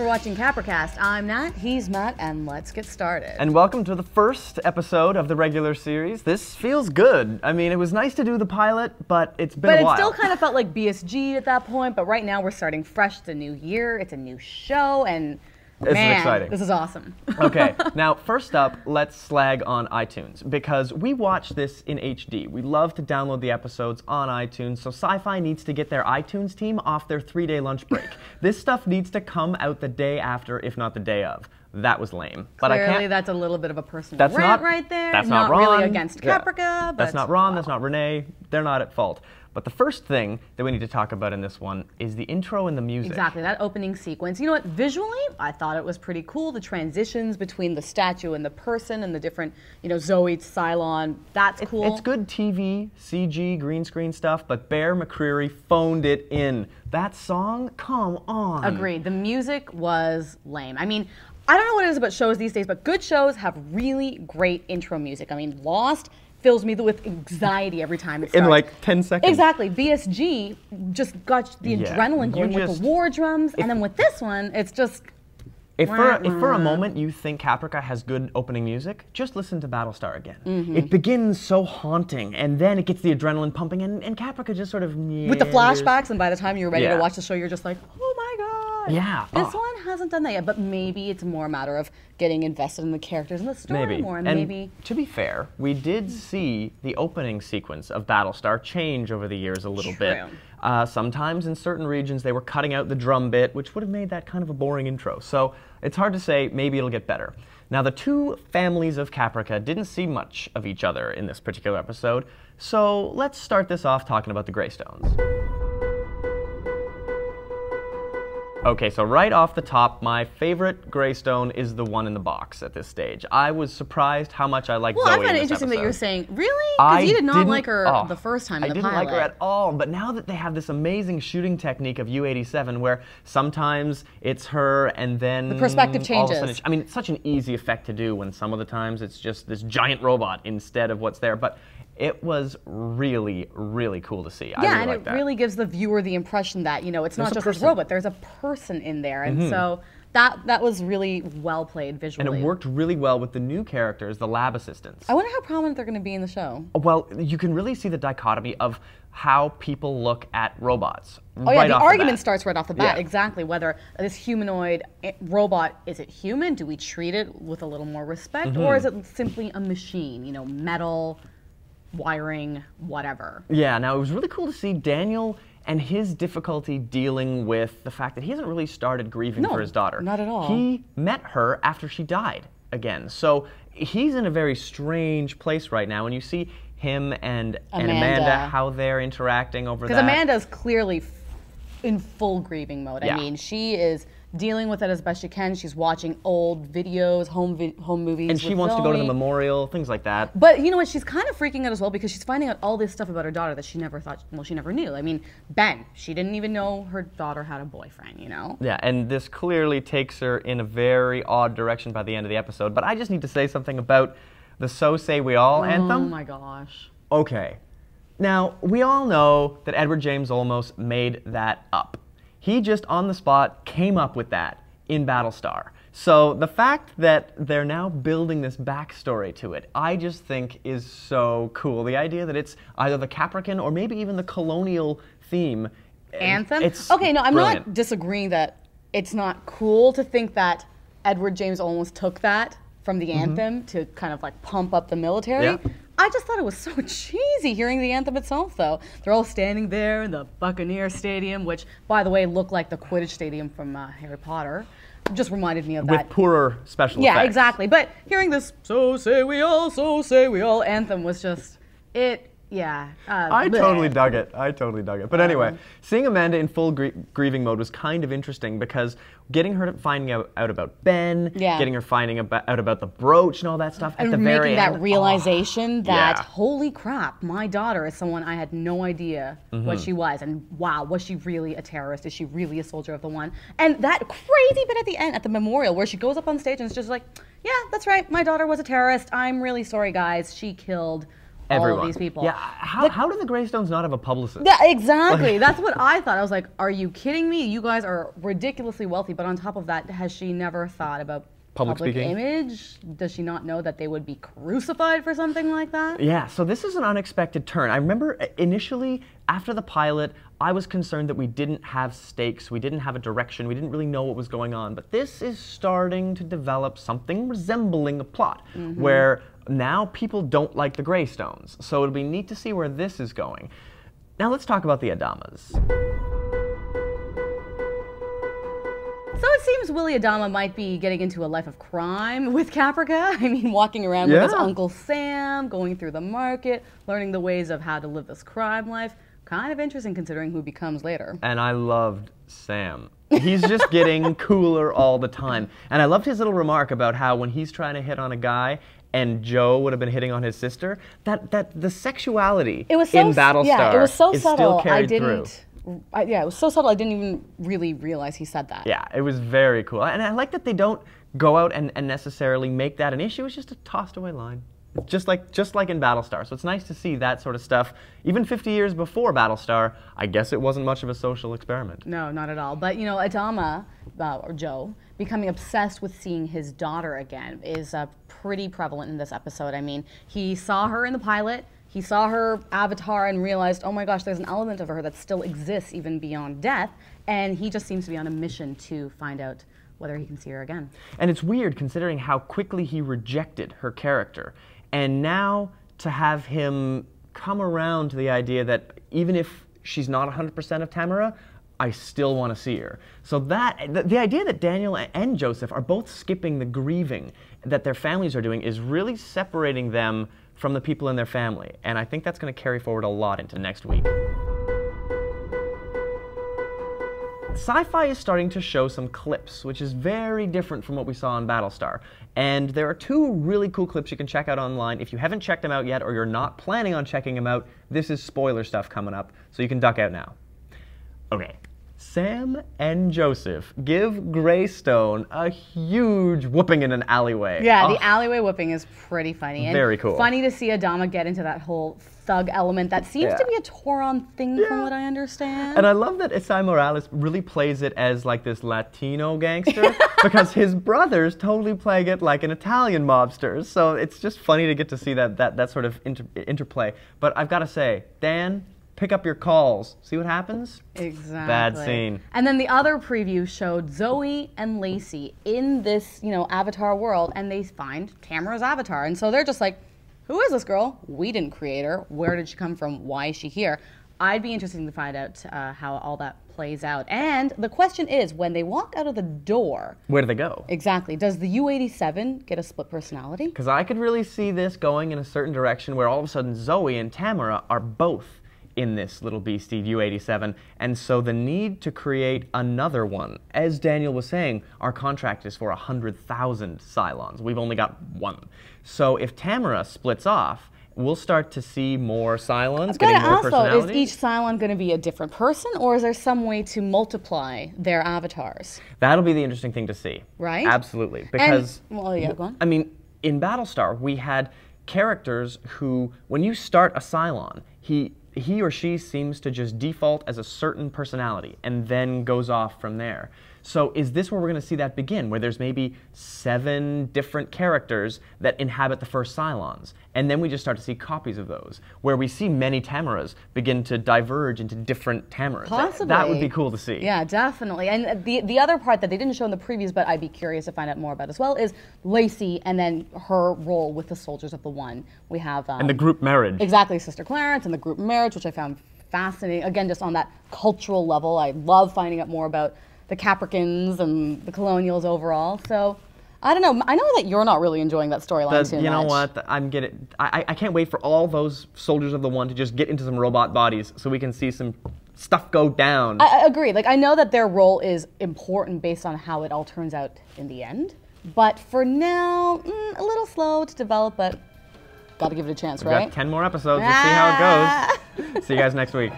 watching Capricast. I'm Nat, he's Matt, and let's get started. And welcome to the first episode of the regular series. This feels good. I mean, it was nice to do the pilot, but it's been a while. But it still kind of felt like BSG at that point, but right now we're starting fresh. It's a new year, it's a new show, and this is exciting. This is awesome. Okay, now first up, let's slag on iTunes, because we watch this in HD. We love to download the episodes on iTunes, so Sci-Fi needs to get their iTunes team off their 3-day lunch break. This stuff needs to come out the day after, if not the day of. That was lame. But Clearly, that's a little bit of a personal rant right there. That's not Ron. Really against Caprica. Yeah. But that's not Ron, that's not Renee. They're not at fault. But the first thing that we need to talk about in this one is the intro and the music. Exactly, that opening sequence. You know what, visually, I thought it was pretty cool. The transitions between the statue and the person and the different, you know, Zoe, Cylon, that's cool. It's good TV, CG, green screen stuff, but Bear McCreary phoned it in. That song, come on. Agreed, the music was lame. I mean, I don't know what it is about shows these days, but good shows have really great intro music. I mean, Lost fills me with anxiety every time it starts. In like 10 seconds. Exactly. BSG just got the adrenaline going with the war drums, and then with this one, it's just... If for a moment you think Caprica has good opening music, just listen to Battlestar again. It begins so haunting, and then it gets the adrenaline pumping, and Caprica just sort of... With the flashbacks, and by the time you're ready to watch the show, you're just like, oh my god. Yeah. This one hasn't done that yet, but maybe it's more a matter of getting invested in the characters and the story more, and maybe... To be fair, we did see the opening sequence of Battlestar change over the years a little bit. Sometimes in certain regions they were cutting out the drum bit, which would have made that kind of a boring intro. So it's hard to say, maybe it'll get better. Now the two families of Caprica didn't see much of each other in this particular episode, so let's start this off talking about the Graystones. Okay, so right off the top, my favorite Graystone is the one in the box at this stage. I was surprised how much I liked Zoe in this episode. Well, I find it interesting that you're saying, really? Because you did not like her the first time in the pilot. I didn't like her at all, but now that they have this amazing shooting technique of U-87 where sometimes it's her and then... The perspective changes. All of a sudden I mean, it's such an easy effect to do when some of the times it's just this giant robot instead of what's there, but it was really, really cool to see. Yeah, and it really gives the viewer the impression that, you know, it's not just this robot, there's a person in there. And so that was really well played visually. And it worked really well with the new characters, the lab assistants. I wonder how prominent they're going to be in the show. Well, you can really see the dichotomy of how people look at robots. Oh yeah, the argument starts right off the bat, exactly, whether this humanoid robot, is it human? Do we treat it with a little more respect? Or is it simply a machine, you know, metal, wiring, whatever. Yeah, now it was really cool to see Daniel and his difficulty dealing with the fact that he hasn't really started grieving for his daughter. Not at all. He met her after she died again. So he's in a very strange place right now, and you see him and Amanda, how they're interacting over that. Because Amanda's clearly in full grieving mode. I mean, she is dealing with it as best she can. She's watching old videos, home movies. And she wants to go to the memorial, things like that. But you know what? She's kind of freaking out as well because she's finding out all this stuff about her daughter that she never thought, well, she never knew. I mean, Ben, she didn't even know her daughter had a boyfriend, you know? Yeah, and this clearly takes her in a very odd direction by the end of the episode. But I just need to say something about the So Say We All anthem. Oh my gosh. Okay. Now, we all know that Edward James Olmos made that up. He just on the spot came up with that in Battlestar. So the fact that they're now building this backstory to it, I just think is so cool. The idea that it's either the Caprican or maybe even the colonial theme. Anthem? It's okay, no, I'm brilliant. not disagreeing that it's not cool to think that Edward James Olmos took that from the anthem to kind of like pump up the military. Yeah. I just thought it was so cheesy hearing the anthem itself, though. They're all standing there in the Buccaneer Stadium, which, by the way, looked like the Quidditch Stadium from Harry Potter. Just reminded me of that. With poorer special effects. Yeah, exactly. But hearing this "So Say We All" anthem was just, I totally dug it. But anyway, seeing Amanda in full grieving mode was kind of interesting because getting her finding out about Ben, getting her finding out about the brooch and all that stuff at the very end. Making that realization that, holy crap, my daughter is someone I had no idea what she was. And wow, was she really a terrorist? Is she really a soldier of the one? And that crazy bit at the end, at the memorial, where she goes up on stage and it's just like, yeah, that's right, my daughter was a terrorist. I'm really sorry, guys. She killed all of these people. Yeah, how do the Greystones not have a publicist? Yeah, exactly. That's what I thought. I was like, are you kidding me? You guys are ridiculously wealthy, but on top of that, has she never thought about public image? Does she not know that they would be crucified for something like that? Yeah, so this is an unexpected turn. I remember initially, after the pilot, I was concerned that we didn't have stakes, we didn't have a direction, we didn't really know what was going on, but this is starting to develop something resembling a plot, where now people don't like the Greystones. So it'll be neat to see where this is going. Now let's talk about the Adamas. So it seems Willy Adama might be getting into a life of crime with Caprica. I mean, walking around with his Uncle Sam, going through the market, learning the ways of how to live this crime life. Kind of interesting considering who he becomes later. And I loved Sam. He's just getting cooler all the time. And I loved his little remark about how when he's trying to hit on a guy and Joe would have been hitting on his sister, that the sexuality in Battlestar it was so is subtle, still carried through. Yeah, it was so subtle I didn't even really realize he said that. Yeah, it was very cool. And I like that they don't go out and necessarily make that an issue. It's just a tossed away line. Just like in Battlestar. So it's nice to see that sort of stuff. Even 50 years before Battlestar, I guess it wasn't much of a social experiment. No, not at all. But, you know, Adama, or Joe, becoming obsessed with seeing his daughter again is pretty prevalent in this episode. I mean, he saw her in the pilot. He saw her avatar and realized, oh my gosh, there's an element of her that still exists even beyond death. And he just seems to be on a mission to find out whether he can see her again. And it's weird considering how quickly he rejected her character. And now to have him come around to the idea that even if she's not 100% of Tamara, I still want to see her. So the idea that Daniel and Joseph are both skipping the grieving that their families are doing is really separating them from the people in their family. And I think that's going to carry forward a lot into next week. Sci-Fi is starting to show some clips, which is very different from what we saw in Battlestar. And there are two really cool clips you can check out online. If you haven't checked them out yet, or you're not planning on checking them out, this is spoiler stuff coming up, so you can duck out now. Okay. Sam and Joseph give Graystone a huge whooping in an alleyway. Yeah, the alleyway whooping is pretty funny. Very cool. Funny to see Adama get into that whole thug element that seems to be a Toron thing from what I understand. And I love that Isai Morales really plays it as like this Latino gangster because his brother's totally playing it like an Italian mobster. So it's just funny to get to see that sort of interplay. But I've got to say, Dan, pick up your calls. See what happens? Exactly. Bad scene. And then the other preview showed Zoe and Lacey in this, Avatar world, and they find Tamara's avatar. And so they're just like, who is this girl? We didn't create her. Where did she come from? Why is she here? I'd be interested to find out how all that plays out. And the question is, when they walk out of the door... Where do they go? Exactly. Does the U-87 get a split personality? Because I could really see this going in a certain direction where all of a sudden Zoe and Tamara are both in this little beastie U-87, and so the need to create another one. As Daniel was saying, our contract is for 100,000 Cylons. We've only got one. So if Tamara splits off, we'll start to see more Cylons getting more personality. Is each Cylon going to be a different person, or is there some way to multiply their avatars? That'll be the interesting thing to see. Right? Absolutely. Because, go on. I mean, in Battlestar, we had characters who, when you start a Cylon, he or she seems to just default as a certain personality and then goes off from there. So is this where we're going to see that begin, where there's maybe 7 different characters that inhabit the first Cylons, and then we just start to see copies of those, where we see many Tamaras begin to diverge into different Tamaras. Possibly. That would be cool to see. Yeah, definitely. And the other part that they didn't show in the previews, but I'd be curious to find out more about as well, is Lacey and then her role with the Soldiers of the One. We have... and the group marriage. Exactly, Sister Clarence and the group marriage, which I found fascinating. Again, just on that cultural level, I love finding out more about the Capricans and the Colonials overall. So, I don't know. I know that you're not really enjoying that storyline too much. You know what? I can't wait for all those Soldiers of the One to just get into some robot bodies so we can see some stuff go down. I agree. Like, I know that their role is important based on how it all turns out in the end. But for now, a little slow to develop, but got to give it a chance, right? We've got 10 more episodes. Let's see how it goes. See you guys next week.